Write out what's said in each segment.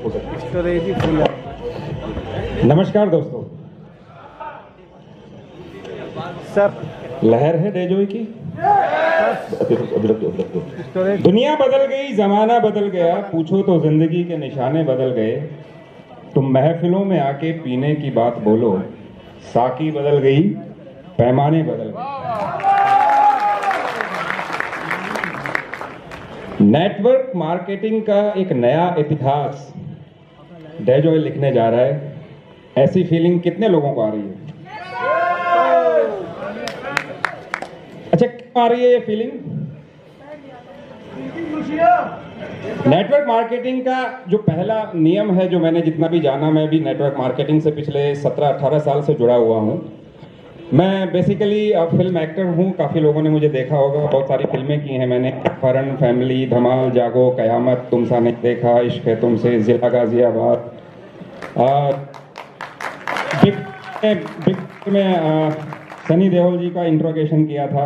हो सकता है। नमस्कार दोस्तों, सर लहर है डेजोई की। अभी रख दो। दुनिया बदल गई, जमाना बदल गया, पूछो तो जिंदगी के निशाने बदल गए। तुम महफिलों में आके पीने की बात बोलो, साकी बदल गई, पैमाने बदल गए। नेटवर्क मार्केटिंग का एक नया इतिहास डेजोय लिखने जा रहा है। ऐसी फीलिंग कितने लोगों को आ रही है? अच्छा, क्यों आ रही है ये फीलिंग? नेटवर्क मार्केटिंग का जो पहला नियम है, जो मैंने जितना भी जाना, मैं भी नेटवर्क मार्केटिंग से पिछले 17-18 साल से जुड़ा हुआ हूं। मैं बेसिकली फिल्म एक्टर हूं। काफ़ी लोगों ने मुझे देखा होगा, बहुत सारी फिल्में की हैं मैंने। फरन, फैमिली, धमाल, जागो, कयामत, तुमसा नहीं देखा, इश्क है तुमसे, जिला गाजियाबाद। बिग में सनी देओल जी का इंट्रोगेशन किया था।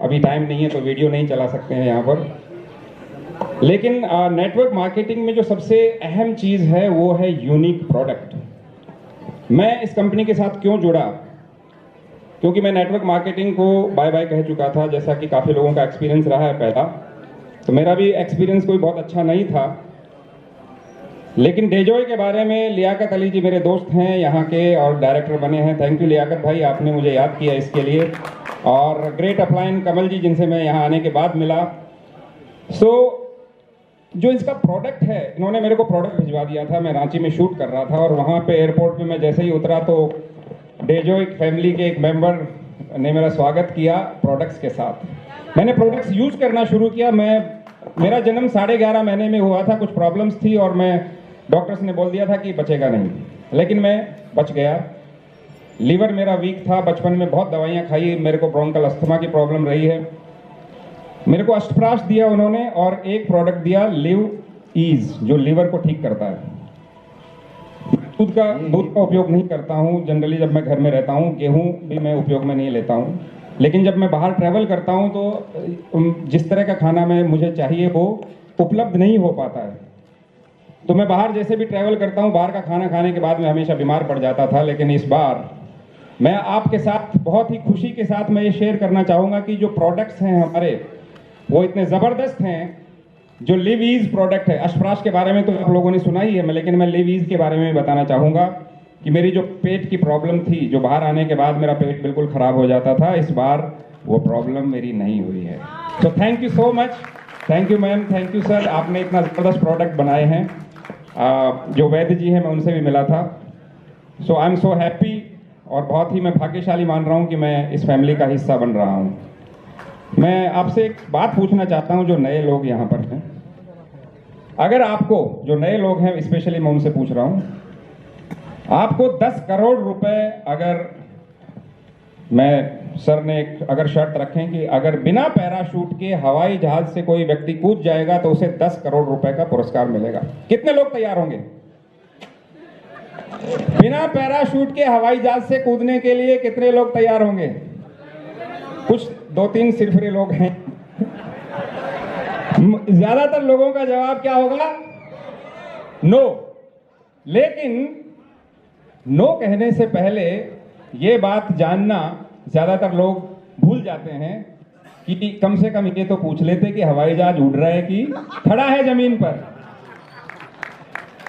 अभी टाइम नहीं है तो वीडियो नहीं चला सकते हैं यहाँ पर। लेकिन नेटवर्क मार्केटिंग में जो सबसे अहम चीज़ है वो है यूनिक प्रोडक्ट। मैं इस कंपनी के साथ क्यों जुड़ा? क्योंकि मैं नेटवर्क मार्केटिंग को बाय बाय कह चुका था, जैसा कि काफ़ी लोगों का एक्सपीरियंस रहा है पहला। तो मेरा भी एक्सपीरियंस कोई बहुत अच्छा नहीं था। लेकिन डेजोय के बारे में लियाकत अली जी मेरे दोस्त हैं यहाँ के और डायरेक्टर बने हैं। थैंक यू लियाकत भाई, आपने मुझे याद किया इसके लिए। और ग्रेट अपलाइन कमल जी, जिनसे मैं यहाँ आने के बाद मिला। जो इसका प्रोडक्ट है, इन्होंने मेरे को प्रोडक्ट भिजवा दिया था। मैं रांची में शूट कर रहा था और वहाँ पे एयरपोर्ट पे मैं जैसे ही उतरा तो डेजोय फैमिली के एक मेंबर ने मेरा स्वागत किया प्रोडक्ट्स के साथ। मैंने प्रोडक्ट्स यूज़ करना शुरू किया। मेरा जन्म 11.5 महीने में हुआ था, कुछ प्रॉब्लम्स थी और डॉक्टर्स ने बोल दिया था कि बचेगा नहीं, लेकिन मैं बच गया। लीवर मेरा वीक था, बचपन में बहुत दवाइयाँ खाई, मेरे को ब्रोंकल अस्थमा की प्रॉब्लम रही है। मेरे को अष्टप्राश दिया उन्होंने और एक प्रोडक्ट दिया लिव ईज, जो लीवर को ठीक करता है। दूध का उपयोग नहीं करता हूँ जनरली, जब मैं घर में रहता हूँ। गेहूँ भी मैं उपयोग में नहीं लेता हूँ। लेकिन जब मैं बाहर ट्रैवल करता हूँ तो जिस तरह का खाना मुझे चाहिए वो उपलब्ध नहीं हो पाता है। तो मैं बाहर जैसे भी ट्रैवल करता हूँ, बाहर का खाना खाने के बाद मैं हमेशा बीमार पड़ जाता था। लेकिन इस बार मैं आपके साथ बहुत ही खुशी के साथ मैं ये शेयर करना चाहूँगा कि जो प्रोडक्ट्स हैं हमारे, वो इतने ज़बरदस्त हैं। जो लिव ईज प्रोडक्ट है, अष्टप्राश के बारे में तो आप लोगों ने सुना ही है, लेकिन मैं लिव ईज के बारे में बताना चाहूँगा कि मेरी जो पेट की प्रॉब्लम थी, जो बाहर आने के बाद मेरा पेट बिल्कुल ख़राब हो जाता था, इस बार वो प्रॉब्लम मेरी नहीं हुई है। So thank you so much. Thank you ma'am, thank you sir, आपने इतना ज़बरदस्त प्रोडक्ट बनाए हैं। जो वैद्य जी हैं, मैं उनसे भी मिला था। सो आई एम सो हैप्पी और बहुत ही मैं भाग्यशाली मान रहा हूँ कि मैं इस फैमिली का हिस्सा बन रहा हूँ। मैं आपसे एक बात पूछना चाहता हूँ, जो नए लोग यहाँ पर हैं, अगर आपको, जो नए लोग हैं स्पेशली मैं उनसे पूछ रहा हूँ, आपको 10 करोड़ रुपए अगर सर ने अगर शर्त रखें कि अगर बिना पैराशूट के हवाई जहाज से कोई व्यक्ति कूद जाएगा तो उसे 10 करोड़ रुपए का पुरस्कार मिलेगा, कितने लोग तैयार होंगे? बिना पैराशूट के हवाई जहाज से कूदने के लिए कितने लोग तैयार होंगे? कुछ 2-3 सिरफिरे लोग हैं। ज्यादातर लोगों का जवाब क्या होगा? नो। लेकिन नो कहने से पहले ये बात जानना ज्यादातर लोग भूल जाते हैं कि कम से कम ये तो पूछ लेते कि हवाई जहाज उड़ रहा है कि खड़ा है जमीन पर।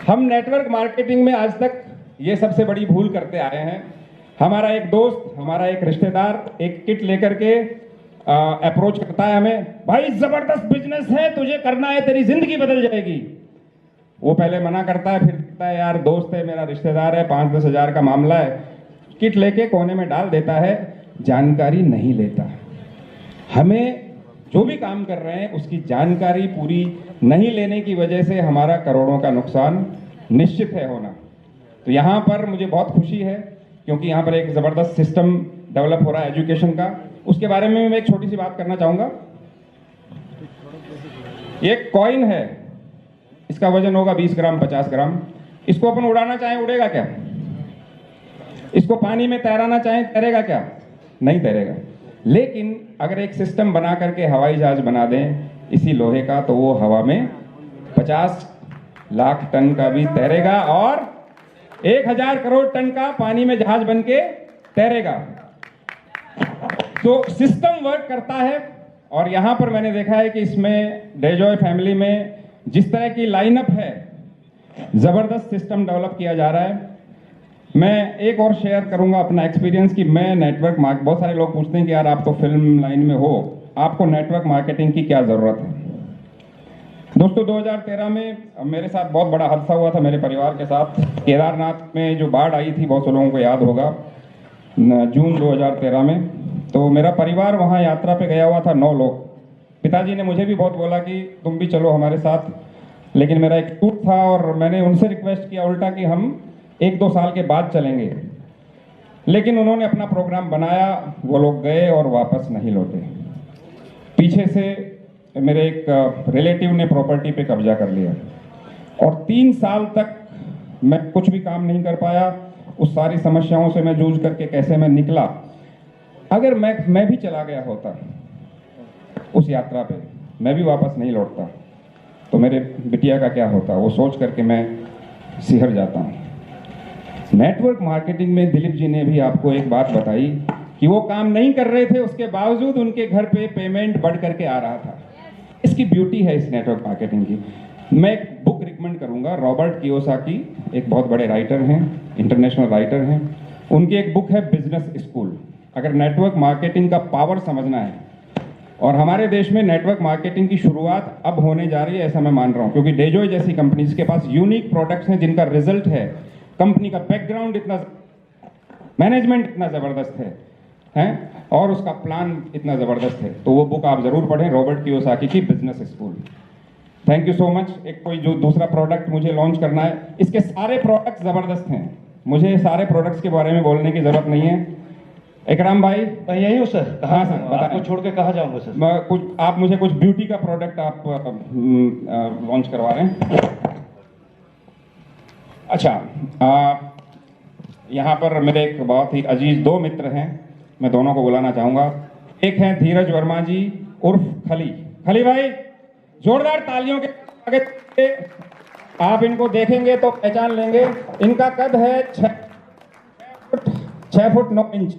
हम नेटवर्क मार्केटिंग में आज तक ये सबसे बड़ी भूल करते आए हैं। हमारा एक दोस्त, हमारा एक रिश्तेदार एक किट लेकर के अप्रोच करता है हमें, भाई जबरदस्त बिजनेस है, तुझे करना है, तेरी जिंदगी बदल जाएगी। वो पहले मना करता है, फिर कहता है यार दोस्त है मेरा, रिश्तेदार है, 5-10 हज़ार का मामला है, किट लेके कोने में डाल देता है, जानकारी नहीं लेता। हमें जो भी काम कर रहे हैं उसकी जानकारी पूरी नहीं लेने की वजह से हमारा करोड़ों का नुकसान निश्चित है होना। तो यहाँ पर मुझे बहुत खुशी है क्योंकि यहाँ पर एक ज़बरदस्त सिस्टम डेवलप हो रहा है एजुकेशन का। उसके बारे में मैं एक छोटी सी बात करना चाहूँगा। एक कॉइन है, इसका वजन होगा 20 ग्राम 50 ग्राम। इसको अपन उड़ाना चाहें उड़ेगा क्या? इसको पानी में तैराना चाहें तैरेगा क्या? नहीं तैरेगा। लेकिन अगर एक सिस्टम बना करके हवाई जहाज बना दें इसी लोहे का, तो वो हवा में 50 लाख टन का भी तैरेगा और 1000 करोड़ टन का पानी में जहाज बन के तैरेगा। तो सिस्टम वर्क करता है और यहां पर मैंने देखा है कि इसमें डेजॉय फैमिली में जिस तरह की लाइनअप है, जबरदस्त सिस्टम डेवलप किया जा रहा है। मैं एक और शेयर करूंगा अपना एक्सपीरियंस कि मैं नेटवर्क मार्केट, बहुत सारे लोग पूछते हैं कि यार आप तो फिल्म लाइन में हो, आपको नेटवर्क मार्केटिंग की क्या जरूरत है। दोस्तों 2013 में मेरे साथ बहुत बड़ा हादसा हुआ था मेरे परिवार के साथ। केदारनाथ में जो बाढ़ आई थी, बहुत से लोगों को याद होगा, जून 2013 में। तो मेरा परिवार वहाँ यात्रा पे गया हुआ था, 9 लोग। पिताजी ने मुझे भी बहुत बोला कि तुम भी चलो हमारे साथ, लेकिन मेरा एक टूर था और मैंने उनसे रिक्वेस्ट किया उल्टा कि हम 1-2 साल के बाद चलेंगे। लेकिन उन्होंने अपना प्रोग्राम बनाया, वो लोग गए और वापस नहीं लौटे। पीछे से मेरे एक रिलेटिव ने प्रॉपर्टी पे कब्जा कर लिया और 3 साल तक मैं कुछ भी काम नहीं कर पाया। उस सारी समस्याओं से मैं जूझ करके कैसे मैं निकला। अगर मैं भी चला गया होता उस यात्रा पे, मैं भी वापस नहीं लौटता, तो मेरे बिटिया का क्या होता, वो सोच करके मैं सिहर जाता हूँ। नेटवर्क मार्केटिंग में दिलीप जी ने भी आपको एक बात बताई कि वो काम नहीं कर रहे थे, उसके बावजूद उनके घर पे पेमेंट बढ़ करके आ रहा था। इसकी ब्यूटी है इस नेटवर्क मार्केटिंग की। मैं एक बुक रिकमेंड करूंगा, रॉबर्ट कियोसाकी एक बहुत बड़े राइटर हैं, इंटरनेशनल राइटर हैं। उनकी एक बुक है बिजनेस स्कूल। अगर नेटवर्क मार्केटिंग का पावर समझना है, और हमारे देश में नेटवर्क मार्केटिंग की शुरुआत अब होने जा रही है, ऐसा मैं मान रहा हूं, क्योंकि डेजॉय जैसी कंपनी जिसके पास यूनिक प्रोडक्ट्स हैं, जिनका रिजल्ट है, कंपनी का बैकग्राउंड इतना, मैनेजमेंट इतना जबरदस्त है और उसका प्लान इतना जबरदस्त है, तो वो बुक आप जरूर पढ़ें, रॉबर्ट कियोसाकी की business school. Thank you so much. एक कोई जो दूसरा प्रोडक्ट मुझे लॉन्च करना है, इसके सारे प्रोडक्ट्स जबरदस्त हैं, मुझे सारे प्रोडक्ट्स के बारे में बोलने की जरूरत नहीं है। इकराम भाई, मैं यही हूँ सर। हाँ सर, आपको छोड़ के कहाँ जाऊँगा सर? कुछ आप मुझे कुछ ब्यूटी का प्रोडक्ट आप लॉन्च करवा रहे हैं। अच्छा, यहाँ पर मेरे एक बहुत ही अजीज 2 मित्र हैं, मैं दोनों को बुलाना चाहूँगा। एक हैं धीरज वर्मा जी उर्फ खली। खली भाई, जोरदार तालियों के आगे आप इनको देखेंगे तो पहचान लेंगे। इनका कद है 6 फुट 9 इंच।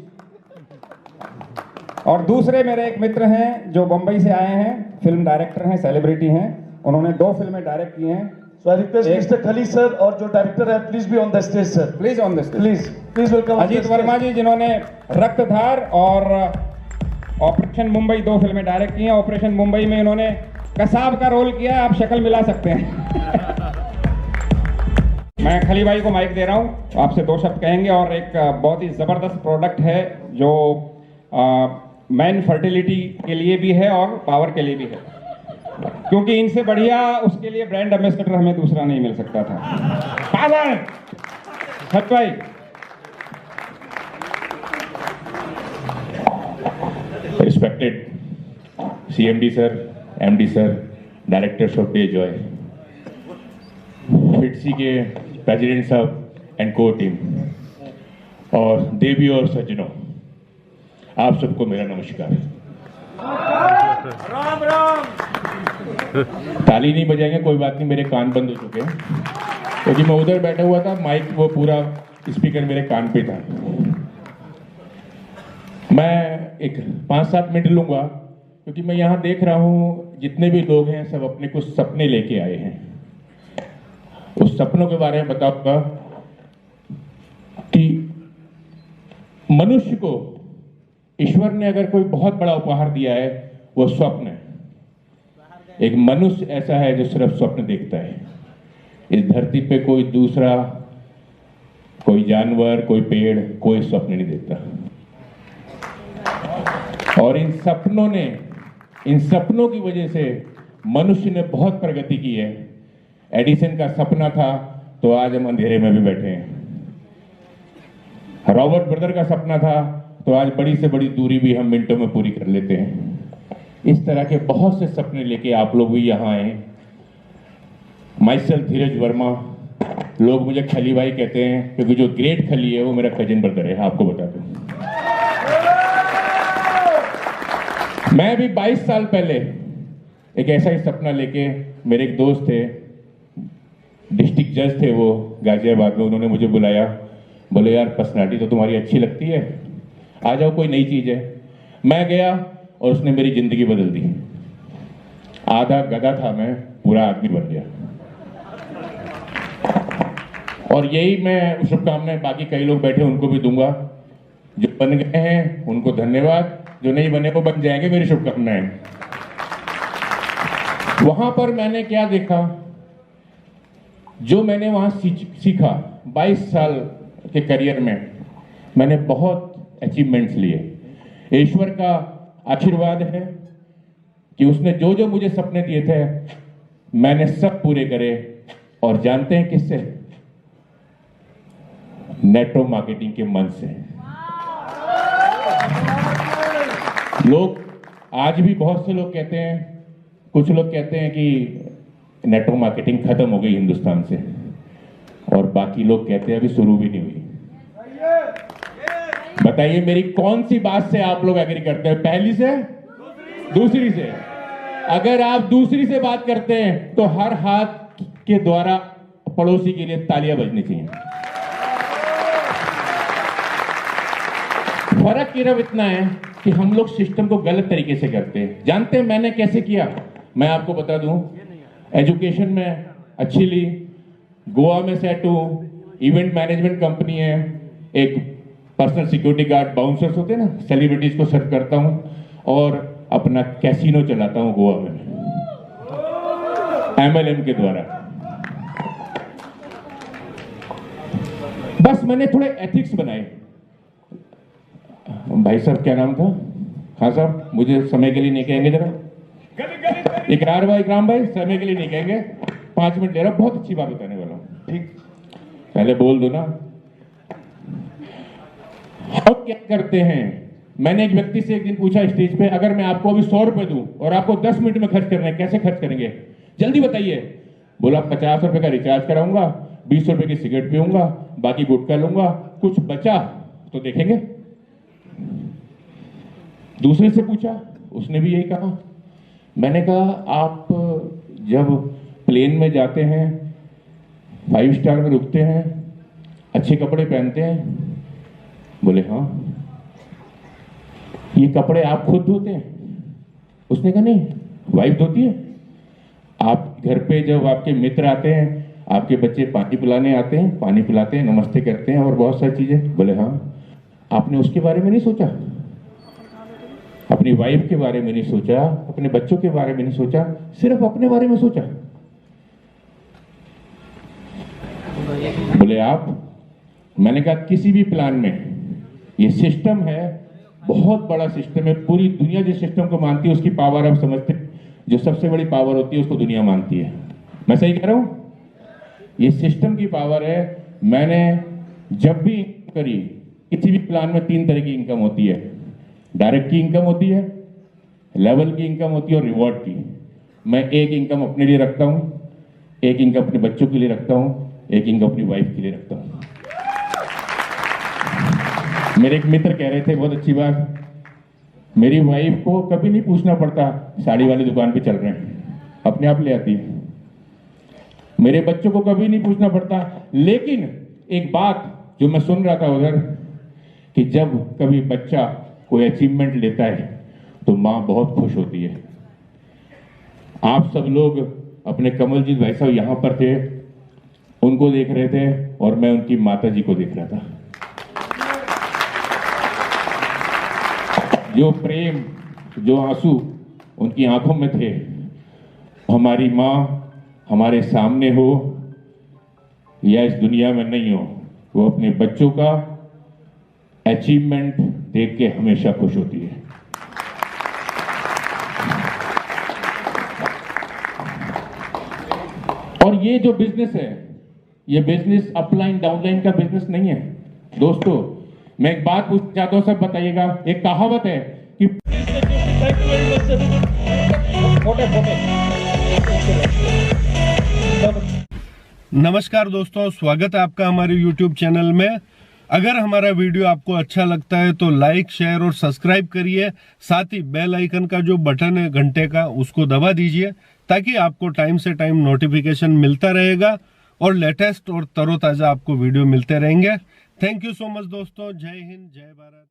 और दूसरे मेरे एक मित्र हैं जो बंबई से आए हैं, फिल्म डायरेक्टर हैं, सेलिब्रिटी हैं, उन्होंने 2 फिल्में डायरेक्ट की हैं। So I request Mr. Khali sir और जो डायरेक्टर है, please be on the stage sir. Please on the stage. Please welcome Ajit Verma ji, जिन्होंने रक्तधार और ऑपरेशन मुंबई 2 फिल्में डायरेक्ट की हैं। ऑपरेशन मुंबई में इन्होंने कसाब का रोल किया है, आप शक्ल मिला सकते हैं। मैं खली भाई को माइक दे रहा हूं, आपसे 2 शब्द कहेंगे। और एक बहुत ही जबरदस्त प्रोडक्ट है जो मैन फर्टिलिटी के लिए भी है और पावर के लिए भी है, क्योंकि इनसे बढ़िया उसके लिए ब्रांड एम्बेसडर हमें दूसरा नहीं मिल सकता था। पावर सच भाई। Respected CMD sir, MD sir, directors of डेजॉय, फिटसी के प्रेसिडेंट साहब एंड को टीम, और देवी और सज्जनों, आप सबको मेरा नमस्कार। राम राम। ताली नहीं बजाएंगे, कोई बात नहीं, मेरे कान बंद हो चुके हैं, क्योंकि मैं उधर बैठा हुआ था, माइक वो पूरा स्पीकर मेरे कान पे था। मैं एक 5-7 मिनट लूंगा, क्योंकि मैं यहाँ देख रहा हूँ जितने भी लोग हैं सब अपने कुछ सपने लेके आए हैं। उस सपनों के बारे में बताऊंगा कि मनुष्य को ईश्वर ने अगर कोई बहुत बड़ा उपहार दिया है, वो स्वप्न है। एक मनुष्य ऐसा है जो सिर्फ स्वप्न देखता है। इस धरती पे कोई दूसरा, कोई जानवर, कोई पेड़, कोई स्वप्न नहीं देखता। और इन सपनों की वजह से मनुष्य ने बहुत प्रगति की है। एडिसन का सपना था तो आज हम अंधेरे में भी बैठे हैं। रॉबर्ट ब्रदर का सपना था तो आज बड़ी से बड़ी दूरी भी हम मिनटों में पूरी कर लेते हैं। इस तरह के बहुत से सपने लेके आप लोग भी यहाँ आए। माई सेल्फ धीरज वर्मा, लोग मुझे खली भाई कहते हैं, क्योंकि जो ग्रेट खली है वो मेरा कजिन ब्रदर है, आपको बता दूं। मैं भी 22 साल पहले एक ऐसा ही सपना लेके, मेरे एक दोस्त थे डिस्ट्रिक्ट जज थे वो गाजियाबाद में, उन्होंने मुझे बुलाया, बोले यार पर्सनालिटी तो तुम्हारी अच्छी लगती है, आ जाओ कोई नई चीज़ है। मैं गया और उसने मेरी ज़िंदगी बदल दी। आधा गधा था मैं, पूरा आदमी बन गया। और यही मैं शुभकामनाएं बाकी कई लोग बैठे उनको भी दूंगा। जो बन गए हैं उनको धन्यवाद, जो नहीं बने वो बन जाएंगे, मेरी शुभकामनाएं। वहां पर मैंने क्या देखा, जो मैंने वहां सीखा 22 साल के करियर में, मैंने बहुत अचीवमेंट्स लिए। ईश्वर का आशीर्वाद है कि उसने जो जो मुझे सपने दिए थे मैंने सब पूरे करे। और जानते हैं किससे? नेटवर्क मार्केटिंग के मंच से। लोग आज भी, बहुत से लोग कहते हैं, कुछ लोग कहते हैं कि नेटवर्क मार्केटिंग खत्म हो गई हिंदुस्तान से, और बाकी लोग कहते हैं अभी शुरू भी नहीं हुई। बताइए मेरी कौन सी बात से आप लोग एग्री करते हैं? पहली से, दूसरी से? अगर आप दूसरी से बात करते हैं तो हर हाथ के द्वारा पड़ोसी के लिए तालियां बजनी चाहिए। फर्क सिर्फ इतना है कि हम लोग सिस्टम को गलत तरीके से करते हैं। जानते हैं मैंने कैसे किया? मैं आपको बता दूं, एजुकेशन में अच्छी ली, गोवा में सेट हूं, इवेंट मैनेजमेंट कंपनी है, एक पर्सनल सिक्योरिटी गार्ड, बाउंसर्स होते हैं ना, सेलिब्रिटीज को सर्व करता हूं, और अपना कैसीनो चलाता हूं गोवा में MLM के द्वारा। बस मैंने थोड़े एथिक्स बनाए। भाई साहब क्या नाम था? हाँ साहब, मुझे समय के लिए नहीं कहेंगे जरा? इकरार भाई, इकराम भाई, समय के लिए नहीं कहेंगे, 5 मिनट ले रहा, बहुत अच्छी बात बताने वाला हूं। ठीक, पहले बोल दो ना। हम क्या करते हैं? मैंने एक व्यक्ति से एक दिन पूछा स्टेज पे, अगर मैं आपको अभी 100 रुपए दूं और आपको 10 मिनट में खर्च करना है, कैसे खर्च करेंगे? जल्दी बताइए। बोला 50 रुपए का रिचार्ज कराऊंगा, 20 रुपए की सिगरेट पीऊंगा, बाकी गुटखा लूंगा, कुछ बचा तो देखेंगे। दूसरे से पूछा, उसने भी यही कहा। मैंने कहा आप जब प्लेन में जाते हैं, 5 स्टार में रुकते हैं, अच्छे कपड़े पहनते हैं? बोले हाँ। ये कपड़े आप खुद धोते हैं? उसने कहा नहीं, वाइफ धोती है। आप घर पे जब आपके मित्र आते हैं, आपके बच्चे पानी पिलाने आते हैं, पानी पिलाते हैं, नमस्ते करते हैं और बहुत सारी चीजें? बोले हाँ। आपने उसके बारे में नहीं सोचा? अपनी वाइफ के बारे में नहीं सोचा, अपने बच्चों के बारे में नहीं सोचा, सिर्फ अपने बारे में सोचा। बोले आप? मैंने कहा किसी भी प्लान में, ये सिस्टम है, बहुत बड़ा सिस्टम है, पूरी दुनिया जिस सिस्टम को मानती है उसकी पावर आप समझते, जो सबसे बड़ी पावर होती है उसको दुनिया मानती है। मैं सही कह रहा हूं? ये सिस्टम की पावर है। मैंने जब भी करी, किसी भी प्लान में 3 तरह की इनकम होती है। डायरेक्ट की इनकम होती है, लेवल की इनकम होती है और रिवॉर्ड की। मैं एक इनकम अपने लिए रखता हूं, एक इनकम अपने बच्चों के लिए रखता हूं, एक इनकम अपनी वाइफ के लिए रखता हूं। मेरे एक मित्र कह रहे थे बहुत अच्छी बात, मेरी वाइफ को कभी नहीं पूछना पड़ता साड़ी वाली दुकान पे चल रहे हैं, अपने आप ले आती है। मेरे बच्चों को कभी नहीं पूछना पड़ता। लेकिन एक बात जो मैं सुन रहा था उधर, कि जब कभी बच्चा कोई अचीवमेंट लेता है तो माँ बहुत खुश होती है। आप सब लोग अपने कमलजीत भाई साहब यहाँ पर थे, उनको देख रहे थे और मैं उनकी माता जी को देख रहा था। जो प्रेम, जो आंसू उनकी आंखों में थे, हमारी माँ हमारे सामने हो या इस दुनिया में नहीं हो, वो अपने बच्चों का अचीवमेंट देख के हमेशा खुश होती है। और ये जो बिजनेस है, ये बिजनेस अपलाइन डाउनलाइन का बिजनेस नहीं है दोस्तों। मैं एक बात पूछना चाहता हूं, सब बताइएगा। एक कहावत है कि नमस्कार दोस्तों, स्वागत है आपका हमारे YouTube चैनल में। अगर हमारा वीडियो आपको अच्छा लगता है तो लाइक, शेयर और सब्सक्राइब करिए। साथ ही बेल आइकन का जो बटन है घंटे का, उसको दबा दीजिए ताकि आपको टाइम से टाइम नोटिफिकेशन मिलता रहेगा। और लेटेस्ट और तरोताजा आपको वीडियो मिलते रहेंगे। थैंक यू सो मच दोस्तों। जय हिंद, जय भारत।